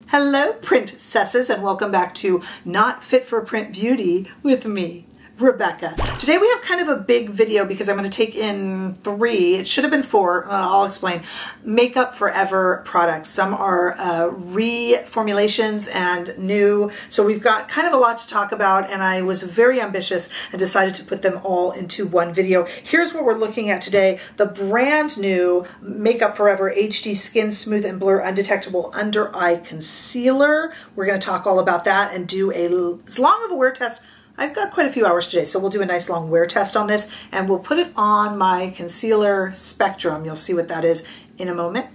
Hello, princesses, and welcome back to Not Fit for Print Beauty with me, Rebecca. Today we have kind of a big video because I'm going to take in 3, it should have been 4, I'll explain, Makeup Forever products. Some are reformulations and new, so we've got kind of a lot to talk about, and I was very ambitious and decided to put them all into one video. Here's what we're looking at today: the brand new Makeup Forever HD Skin Smooth and Blur Undetectable Under Eye Concealer. We're going to talk all about that and do as long of a wear test. I've got quite a few hours today, so we'll do a nice long wear test on this, and we'll put it on my concealer spectrum. You'll see what that is in a moment.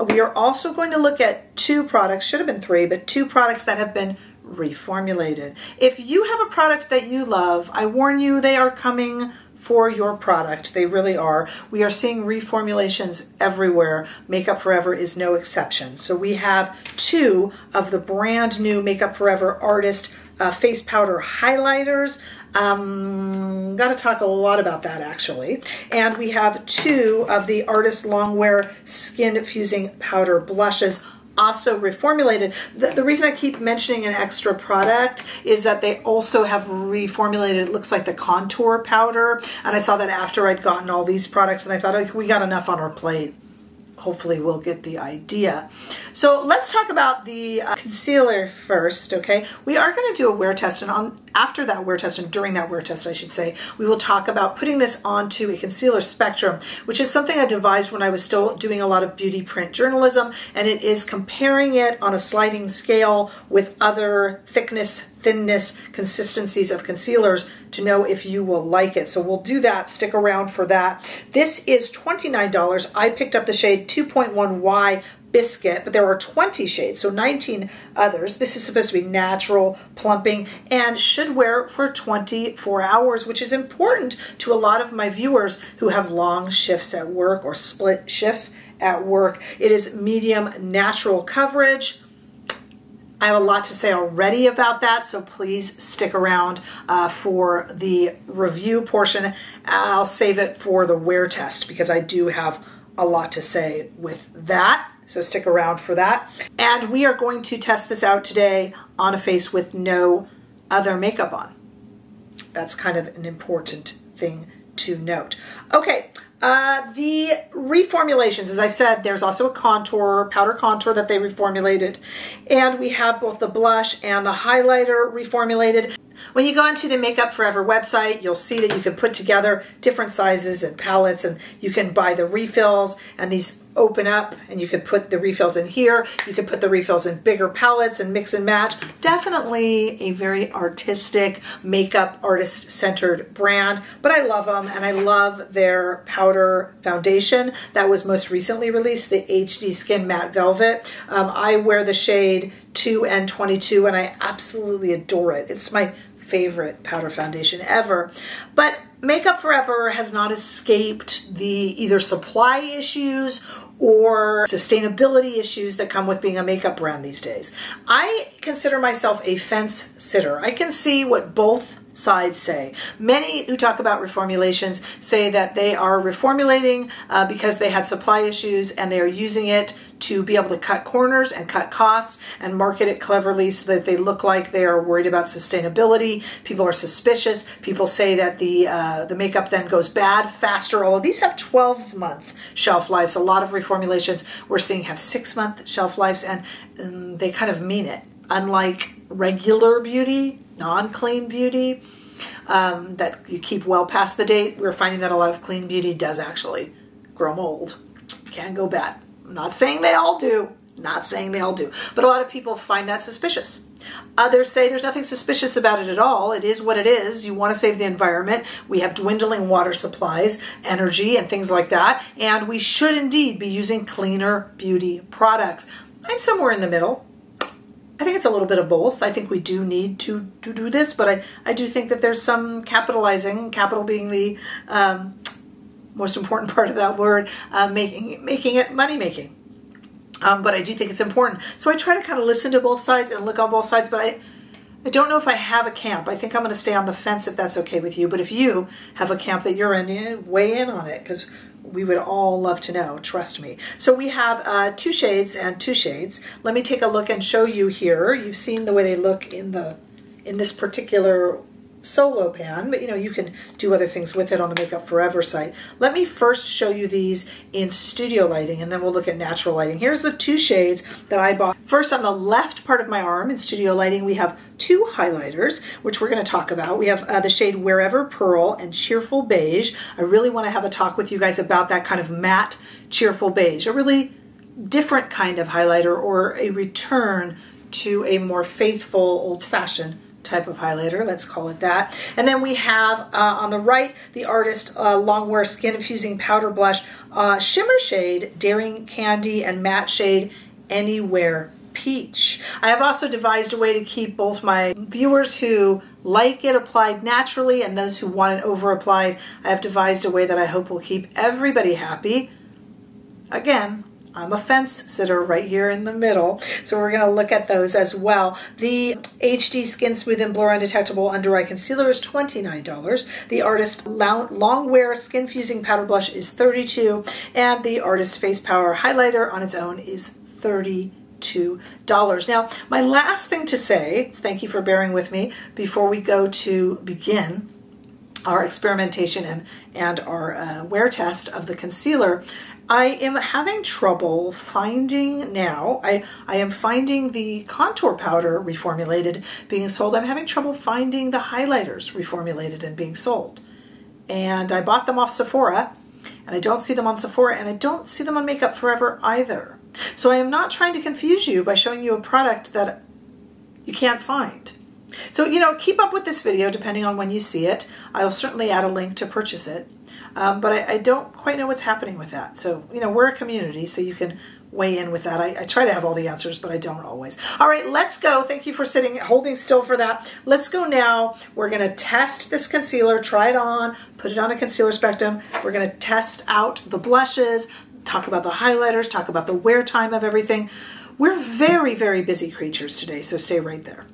We are also going to look at 2 products, should have been 3, but 2 products that have been reformulated. If you have a product that you love, I warn you, they are coming for your product. They really are. We are seeing reformulations everywhere. Makeup Forever is no exception. So we have 2 of the brand new Makeup Forever Artist face powder highlighters. Got to talk a lot about that actually. And we have 2 of the Artist Longwear Skin Fusing Powder Blushes, also reformulated. The reason I keep mentioning an extra product is that they also have reformulated, it looks like, the contour powder. And I saw that after I'd gotten all these products, and I thought, oh, we got enough on our plate. Hopefully we'll get the idea. So let's talk about the concealer first, okay? We are going to do a wear test, and after that wear test, and during that wear test, I should say, we will talk about putting this onto a concealer spectrum, which is something I devised when I was still doing a lot of beauty print journalism, and it is comparing it on a sliding scale with other thinness, consistencies of concealers to know if you will like it. So we'll do that. Stick around for that. This is $29. I picked up the shade 2.1Y Biscuit, but there are 20 shades, so 19 others. This is supposed to be natural plumping and should wear for 24 hours, which is important to a lot of my viewers who have long shifts at work or split shifts at work. It is medium natural coverage. I have a lot to say already about that, so please stick around for the review portion. I'll save it for the wear test because I do have a lot to say with that. So stick around for that. And we are going to test this out today on a face with no other makeup on. That's kind of an important thing to note. Okay, the reformulations, as I said, there's also a powder contour that they reformulated. And we have both the blush and the highlighter reformulated. When you go onto the Makeup Forever website, you'll see that you can put together different sizes and palettes, and you can buy the refills, and these open up, and you can put the refills in here. You can put the refills in bigger palettes and mix and match. Definitely a very artistic, makeup artist-centered brand, but I love them, and I love their powder foundation that was most recently released, the HD Skin Matte Velvet. I wear the shade 2N22, and I absolutely adore it. It's my favorite powder foundation ever. But Makeup Forever has not escaped the either supply issues or sustainability issues that come with being a makeup brand these days. I consider myself a fence sitter. I can see what both sides say. Many who talk about reformulations say that they are reformulating because they had supply issues, and they are using it to be able to cut corners and cut costs and market it cleverly so that they look like they are worried about sustainability. People are suspicious. People say that the makeup then goes bad faster. All of these have 12-month shelf lives. A lot of reformulations we're seeing have 6-month shelf lives, and they kind of mean it. Unlike regular beauty, non-clean beauty, that you keep well past the date, we're finding that a lot of clean beauty does actually grow mold. Can go bad. I'm not saying they all do. Not saying they all do. But a lot of people find that suspicious. Others say there's nothing suspicious about it at all. It is what it is. You want to save the environment. We have dwindling water supplies, energy, and things like that. And we should indeed be using cleaner beauty products. I'm somewhere in the middle. I think it's a little bit of both. I think we do need to do this, but I do think that there's some capitalizing, capital being the most important part of that word, making it money-making. But I do think it's important. So I try to kind of listen to both sides and look on both sides, but I don't know if I have a camp. I think I'm going to stay on the fence if that's okay with you. But if you have a camp that you're in, weigh in on it, because we would all love to know, trust me. So we have 2 shades and 2 shades. Let me take a look and show you here. You've seen the way they look in this particular solo pan, but you can do other things with it on the Makeup Forever site. Let me first show you these in studio lighting, and then we'll look at natural lighting. Here's the 2 shades that I bought. First, on the left part of my arm in studio lighting, we have 2 highlighters, which we're going to talk about. We have the shade Wherever Pearl and Cheerful Beige. I really want to have a talk with you guys about that kind of matte, cheerful beige, a really different kind of highlighter, or a return to a more faithful, old-fashioned type of highlighter, let's call it that. And then we have on the right, the Artist Longwear Skin Infusing Powder Blush, shimmer shade Daring Candy, and matte shade Anywhere Peach. I have also devised a way to keep both my viewers who like it applied naturally and those who want it over applied. I have devised a way that I hope will keep everybody happy. Again, I'm a fence sitter right here in the middle, so we're going to look at those as well. The HD Skin Smooth and Blur Undetectable Under Eye Concealer is $29. The Artist Longwear Skin Fusing Powder Blush is $32, and the Artist Face Power Highlighter on its own is $32. Now, my last thing to say is thank you for bearing with me before we go to begin our experimentation and our wear test of the concealer. I am having trouble finding now. I am finding the contour powder reformulated being sold. I'm having trouble finding the highlighters reformulated and being sold. And I bought them off Sephora, and I don't see them on Sephora, and I don't see them on Makeup Forever either. So I am not trying to confuse you by showing you a product that you can't find. So, keep up with this video depending on when you see it. I'll certainly add a link to purchase it. But I don't quite know what's happening with that. So, we're a community, so you can weigh in with that. I try to have all the answers, but I don't always. All right, let's go. Thank you for holding still for that. Let's go now. We're going to test this concealer, try it on, put it on a concealer spectrum. We're going to test out the blushes, talk about the highlighters, talk about the wear time of everything. We're very, very busy creatures today, so stay right there.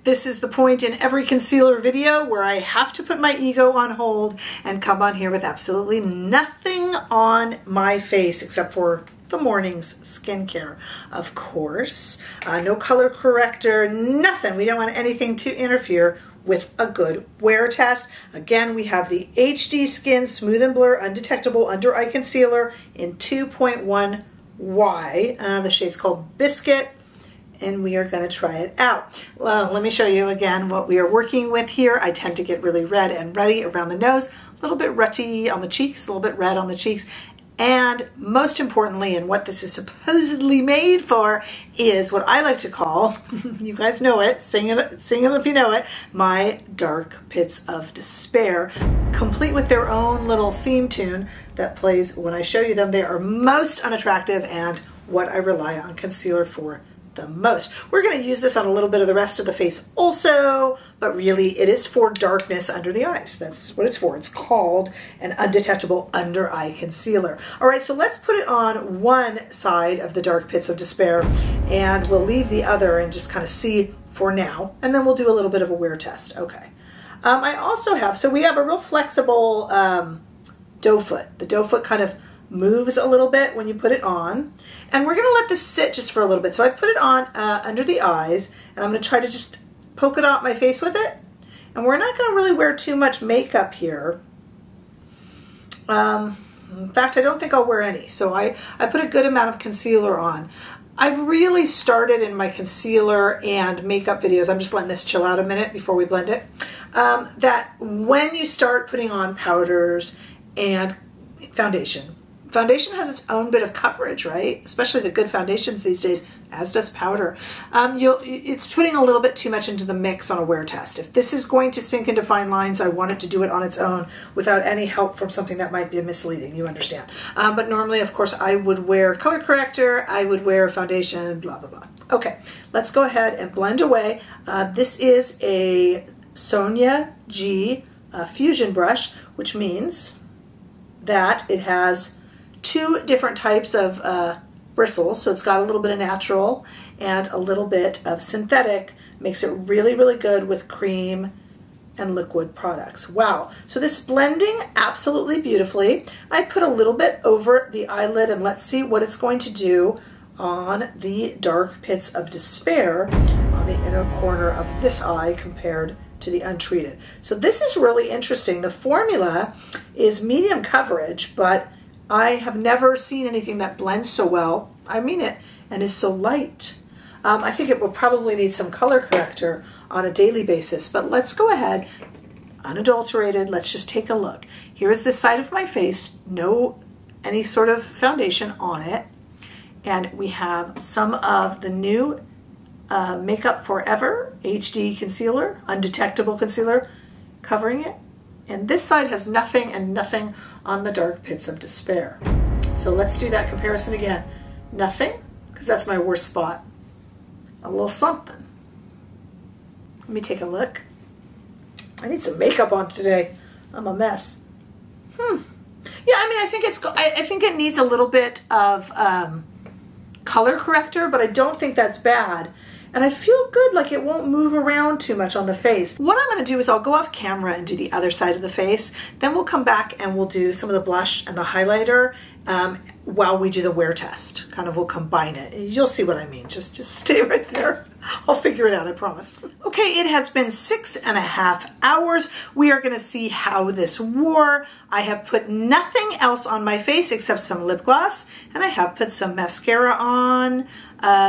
This is the point in every concealer video where I have to put my ego on hold and come on here with absolutely nothing on my face except for the morning's skincare, of course. No color corrector, nothing. We don't want anything to interfere with a good wear test. Again, we have the HD Skin Smooth and Blur Undetectable Under Eye Concealer in 2.1Y. The shade's called Biscuit. And we are going to try it out. Well, let me show you again what we are working with here. I tend to get really red and ruddy around the nose, a little bit rutty on the cheeks, a little bit red on the cheeks. And most importantly, and what this is supposedly made for, is what I like to call, you guys know it, sing it if you know it, my Dark Pits of Despair, complete with their own little theme tune that plays when I show you them. They are most unattractive and what I rely on concealer for the most. We're going to use this on a little bit of the rest of the face also, but really it is for darkness under the eyes. That's what it's for. It's called an Undetectable Under Eye Concealer. All right, so let's put it on one side of the Dark Pits of Despair, and we'll leave the other and just kind of see for now, and then we'll do a little bit of a wear test. Okay. I also have, so we have a real flexible doe foot. The doe foot kind of moves a little bit when you put it on, and we're going to let this sit just for a little bit. So I put it on under the eyes, and I'm going to try to just poke it out my face with it, and we're not going to really wear too much makeup here. In fact, I don't think I'll wear any, so I put a good amount of concealer on. I've really started in my concealer and makeup videos, I'm just letting this chill out a minute before we blend it, that when you start putting on powders and foundation has its own bit of coverage, right? Especially the good foundations these days, as does powder. It's putting a little bit too much into the mix on a wear test. If this is going to sink into fine lines, I want it to do it on its own without any help from something that might be misleading, you understand. But normally, of course, I would wear color corrector, I would wear foundation, blah, blah, blah. Okay, let's go ahead and blend away. This is a Sonia G Fusion brush, which means that it has two different types of bristles, so it's got a little bit of natural and a little bit of synthetic. Makes it really, really good with cream and liquid products. Wow. So this is blending absolutely beautifully. I put a little bit over the eyelid, and let's see what it's going to do on the dark pits of despair on the inner corner of this eye compared to the untreated. So this is really interesting. The formula is medium coverage, but I have never seen anything that blends so well, I mean it, and is so light. I think it will probably need some color corrector on a daily basis, but let's go ahead, unadulterated, let's just take a look. Here is the side of my face, no any sort of foundation on it, and we have some of the new Makeup Forever HD Concealer, Undetectable Concealer, covering it. And this side has nothing and nothing on the dark pits of despair. So let's do that comparison again. Nothing, because that's my worst spot. A little something. Let me take a look. I need some makeup on today. I'm a mess. Yeah, I mean, I think it needs a little bit of color corrector, but I don't think that's bad. And I feel good, like it won't move around too much on the face. What I'm gonna do is I'll go off camera and do the other side of the face. Then we'll come back and we'll do some of the blush and the highlighter while we do the wear test. Kind of, we'll combine it. You'll see what I mean. Just stay right there. I'll figure it out, I promise. Okay, it has been 6.5 hours. We are gonna see how this wore. I have put nothing else on my face except some lip gloss, and I have put some mascara on,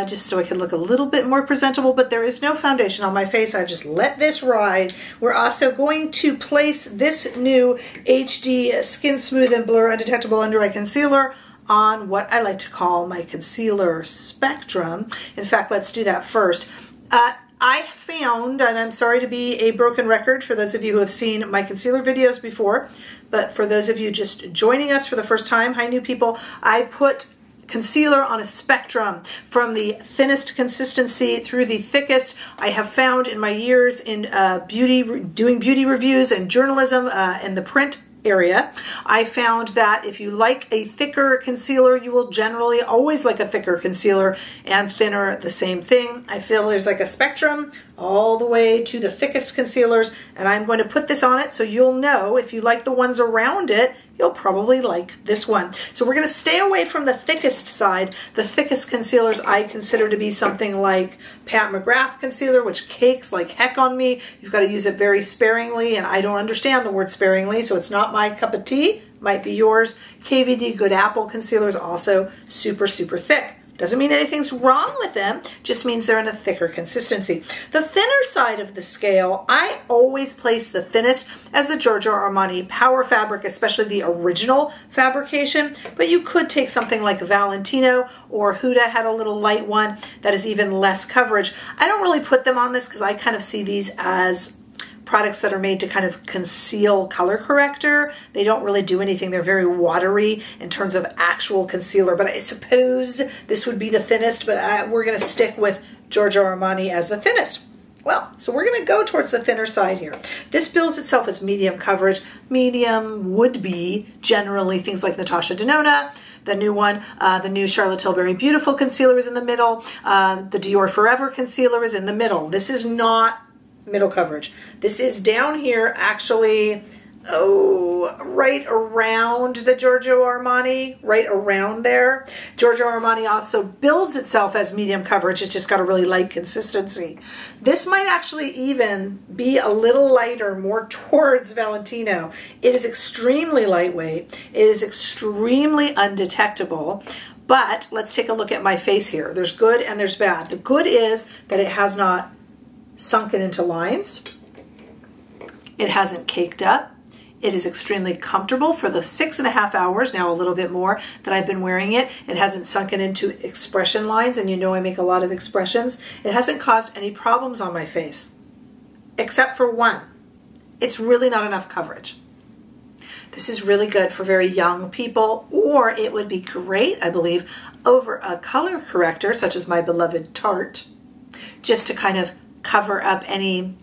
just so I can look a little bit more presentable, but there is no foundation on my face. I've just let this ride. We're also going to place this new HD Skin Smooth and Blur Undetectable Under Eye Concealer on what I like to call my concealer spectrum. In fact, let's do that first. I found, and I'm sorry to be a broken record for those of you who have seen my concealer videos before, but for those of you just joining us for the first time, hi new people, I put concealer on a spectrum from the thinnest consistency through the thickest. I have found in my years in doing beauty reviews and journalism in the print area, I found that if you like a thicker concealer, you will generally always like a thicker concealer, and thinner the same thing. I feel there's like a spectrum all the way to the thickest concealers, and I'm going to put this on it so you'll know if you like the ones around it, you'll probably like this one. So we're going to stay away from the thickest side. The thickest concealers I consider to be something like Pat McGrath concealer, which cakes like heck on me. You've got to use it very sparingly, and I don't understand the word sparingly, so it's not my cup of tea. Might be yours. KVD Good Apple concealer is also super, super thick. Doesn't mean anything's wrong with them, just means they're in a thicker consistency. The thinner side of the scale, I always place the thinnest as the Giorgio Armani Power Fabric, especially the original fabrication, but you could take something like Valentino, or Huda had a little light one that is even less coverage. I don't really put them on this because I kind of see these as products that are made to kind of conceal color corrector. They don't really do anything. They're very watery in terms of actual concealer, but I suppose this would be the thinnest, but we're going to stick with Giorgio Armani as the thinnest. Well, so we're going to go towards the thinner side here. This bills itself as medium coverage. Medium would be generally things like Natasha Denona. The new one, the new Charlotte Tilbury Beautiful concealer is in the middle. The Dior Forever concealer is in the middle. This is not middle coverage. This is down here actually, right around the Giorgio Armani, right around there. Giorgio Armani also builds itself as medium coverage. It's just got a really light consistency. This might actually even be a little lighter, more towards Valentino. It is extremely lightweight. It is extremely undetectable. But let's take a look at my face here. There's good and there's bad. The good is that it has not sunken into lines. It hasn't caked up. It is extremely comfortable for the 6.5 hours, now a little bit more, that I've been wearing it. It hasn't sunken into expression lines, and you know I make a lot of expressions. It hasn't caused any problems on my face, except for one. It's really not enough coverage. This is really good for very young people, or it would be great, I believe, over a color corrector, such as my beloved Tarte, just to kind of cover up any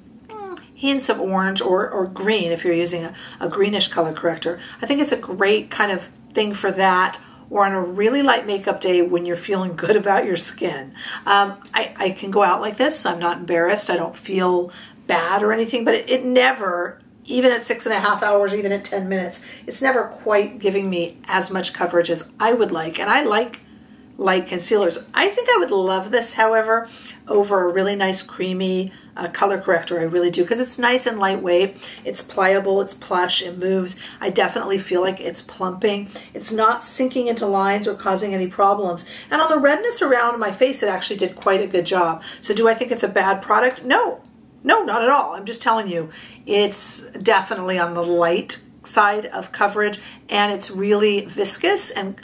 hints of orange or green if you're using a greenish color corrector. I think it's a great kind of thing for that, or on a really light makeup day when you're feeling good about your skin. I can go out like this. I'm not embarrassed. I don't feel bad or anything, but it never, even at 6.5 hours, even at 10 minutes, it's never quite giving me as much coverage as I would like. And I like light concealers. I think I would love this, however, over a really nice creamy color corrector. I really do, because it's nice and lightweight. It's pliable, it's plush, it moves. I definitely feel like it's plumping. It's not sinking into lines or causing any problems. And on the redness around my face, it actually did quite a good job. So do I think it's a bad product? No. No, not at all. I'm just telling you, it's definitely on the light side of coverage, and it's really viscous and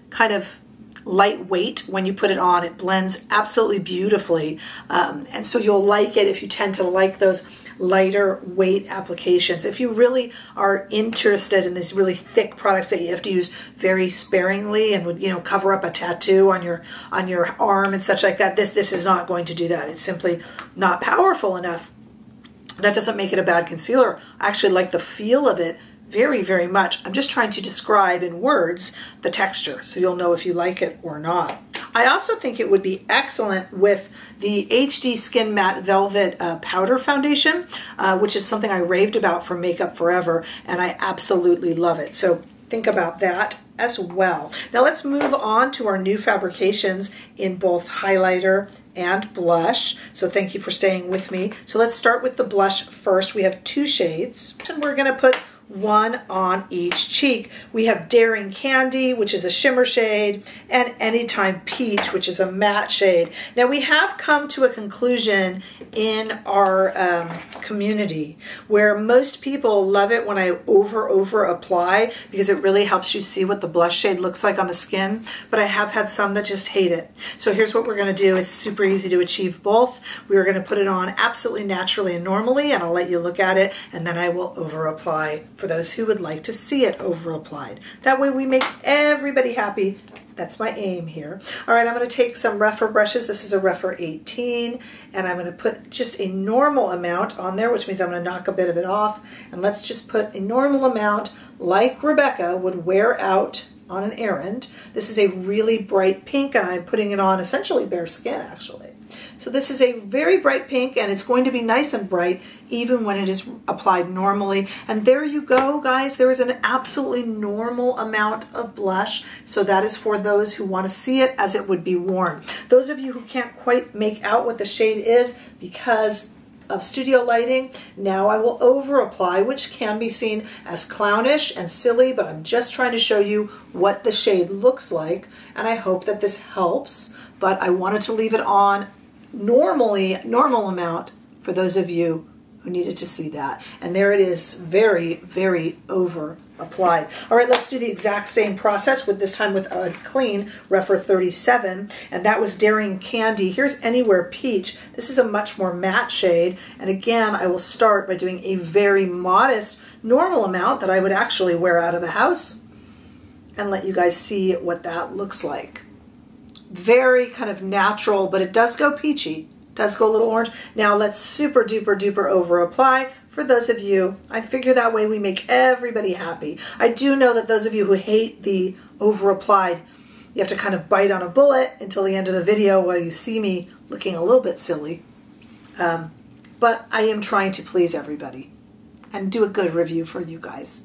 kind of lightweight when you put it on. It blends absolutely beautifully, and so you'll like it if you tend to like those lighter weight applications. If you really are interested in these really thick products that you have to use very sparingly and would, you know, cover up a tattoo on your arm and such like that, this is not going to do that. It's simply not powerful enough. That doesn't make it a bad concealer. I actually like the feel of it very, very much. I'm just trying to describe in words the texture, so you'll know if you like it or not. I also think it would be excellent with the HD Skin Matte Velvet Powder Foundation, which is something I raved about for Makeup Forever, and I absolutely love it. So think about that as well. Now let's move on to our new fabrications in both highlighter and blush. So thank you for staying with me. So let's start with the blush first. We have 2 shades, and we're going to put one on each cheek. We have Daring Candy, which is a shimmer shade, and Anytime Peach, which is a matte shade. Now we have come to a conclusion in our community where most people love it when I over apply, because it really helps you see what the blush shade looks like on the skin, but I have had some that just hate it. So here's what we're going to do. It's super easy to achieve both. We're going to put it on absolutely naturally and normally, and I'll let you look at it, and then I will over apply for those who would like to see it over applied. That way we make everybody happy. That's my aim here. All right, I'm going to take some Rephr brushes. This is a Rephr 18, and I'm going to put just a normal amount on there, which means I'm going to knock a bit of it off. And let's just put a normal amount like Rebecca would wear out on an errand. This is a really bright pink, and I'm putting it on essentially bare skin, actually. So this is a very bright pink, and it's going to be nice and bright even when it is applied normally. And there you go, guys. There is an absolutely normal amount of blush. So that is for those who want to see it as it would be worn. Those of you who can't quite make out what the shade is because of studio lighting, now I will over apply, which can be seen as clownish and silly, but I'm just trying to show you what the shade looks like, and I hope that this helps. But I wanted to leave it on normal amount for those of you who needed to see that. And there it is, very, very over applied. All right, let's do the exact same process, with this time with a clean Rephr 37, and that was Daring Candy. Here's Anywhere Peach. This is a much more matte shade, and again, I will start by doing a very modest normal amount that I would actually wear out of the house, and let you guys see what that looks like. Very kind of natural, but it does go peachy. It does go a little orange. Now let's super duper over apply for those of you. I figure that way we make everybody happy. I do know that those of you who hate the over applied, you have to kind of bite on a bullet until the end of the video while you see me looking a little bit silly. But I am trying to please everybody and do a good review for you guys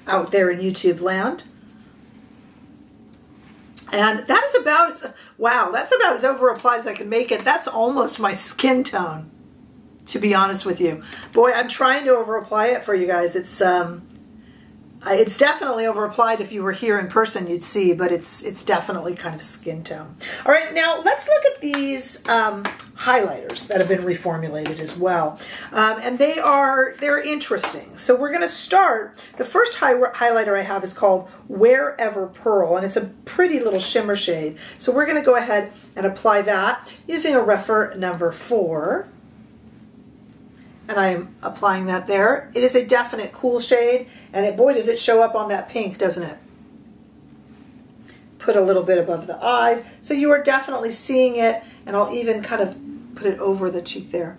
out there in YouTube land. And that is about, wow, that's about as over applied as I can make it. That's almost my skin tone, to be honest with you. Boy, I'm trying to over apply it for you guys. It's definitely over applied. If you were here in person, you'd see, but it's definitely kind of skin tone. All right, now let's look at these highlighters that have been reformulated as well. And they're interesting. So we're going to start, the first highlighter I have is called Wherever Pearl, and it's a pretty little shimmer shade. So we're going to go ahead and apply that using a Rephr number 4. And I'm applying that there. It is a definite cool shade, and boy, does it show up on that pink, doesn't it? Put a little bit above the eyes, so you are definitely seeing it, and I'll even kind of put it over the cheek there.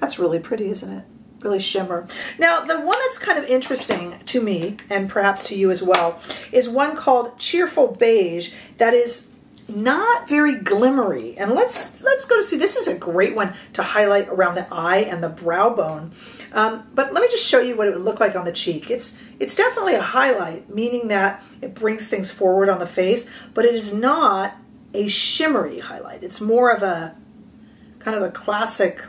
That's really pretty, isn't it? Really shimmer. Now, the one that's kind of interesting to me, and perhaps to you as well, is one called Cheerful Beige. That is not very glimmery. And let's go to see, this is a great one to highlight around the eye and the brow bone. But let me just show you what it would look like on the cheek. It's definitely a highlight, meaning that it brings things forward on the face, but it is not a shimmery highlight. It's more of a kind of a classic,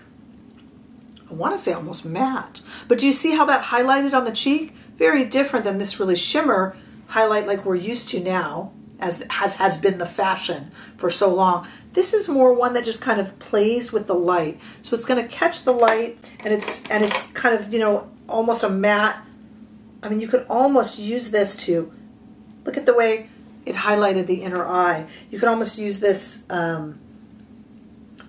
I want to say almost matte. But do you see how that highlighted on the cheek? Very different than this really shimmer highlight like we're used to now, as has been the fashion for so long. This is more one that just kind of plays with the light. So it's going to catch the light, and it's kind of, you know, almost a matte. I mean, you could almost use this to, look at the way it highlighted the inner eye. You could almost use this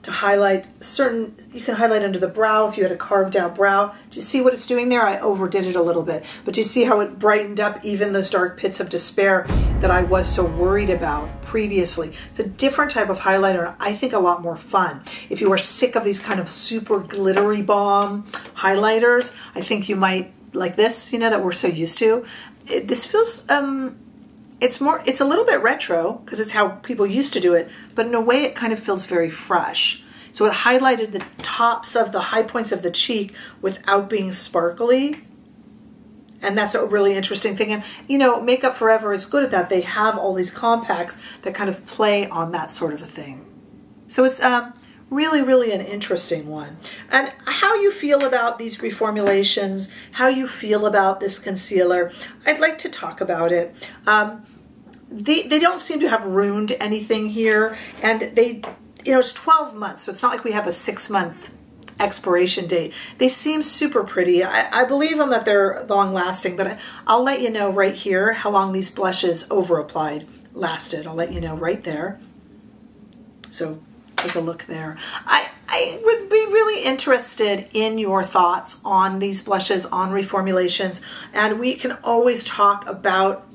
to highlight certain, you can highlight under the brow if you had a carved out brow. Do you see what it's doing there? I overdid it a little bit, but do you see how it brightened up even those dark pits of despair that I was so worried about previously? It's a different type of highlighter, and I think a lot more fun. If you are sick of these kind of super glittery bomb highlighters, I think you might like this, you know, that we're so used to. This feels, it's a little bit retro because it's how people used to do it, but in a way it kind of feels very fresh. So it highlighted the tops of the high points of the cheek without being sparkly. And that's a really interesting thing. And, you know, Makeup Forever is good at that. They have all these compacts that kind of play on that sort of a thing. So it's really, really an interesting one. And how you feel about these reformulations, how you feel about this concealer, I'd like to talk about it. They don't seem to have ruined anything here. And they, you know, it's 12 months, so it's not like we have a 6-month expiration date. They seem super pretty. I believe them that they're long lasting, but I'll let you know right here how long these blushes over applied lasted. I'll let you know right there. So take a look there. I would be really interested in your thoughts on these blushes, on reformulations, and we can always talk about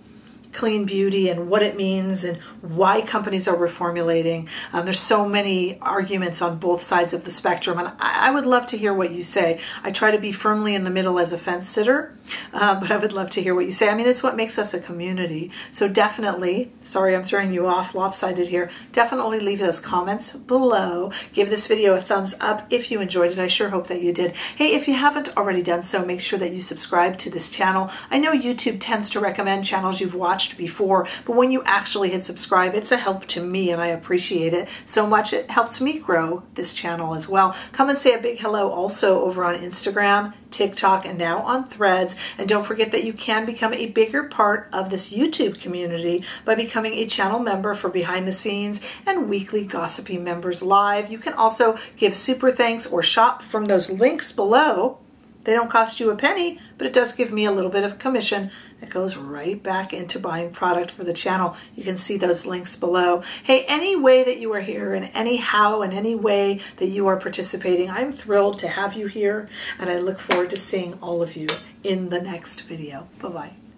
clean beauty and what it means and why companies are reformulating. There's so many arguments on both sides of the spectrum, and I would love to hear what you say. I try to be firmly in the middle as a fence sitter, but I would love to hear what you say. I mean, it's what makes us a community. So definitely, sorry I'm throwing you off lopsided here, definitely leave those comments below. Give this video a thumbs up if you enjoyed it. I sure hope that you did. Hey, if you haven't already done so, make sure that you subscribe to this channel. I know YouTube tends to recommend channels you've watched before, but when you actually hit subscribe, it's a help to me, and I appreciate it so much. It helps me grow this channel as well. Come and say a big hello also over on Instagram, TikTok, and now on Threads. And don't forget that you can become a bigger part of this YouTube community by becoming a channel member for behind the scenes and weekly Gossipy Members Live. You can also give super thanks or shop from those links below. They don't cost you a penny, but it does give me a little bit of commission that goes right back into buying product for the channel. You can see those links below. Hey, any way that you are here and anyhow and any way that you are participating, I'm thrilled to have you here, and I look forward to seeing all of you in the next video. Bye-bye.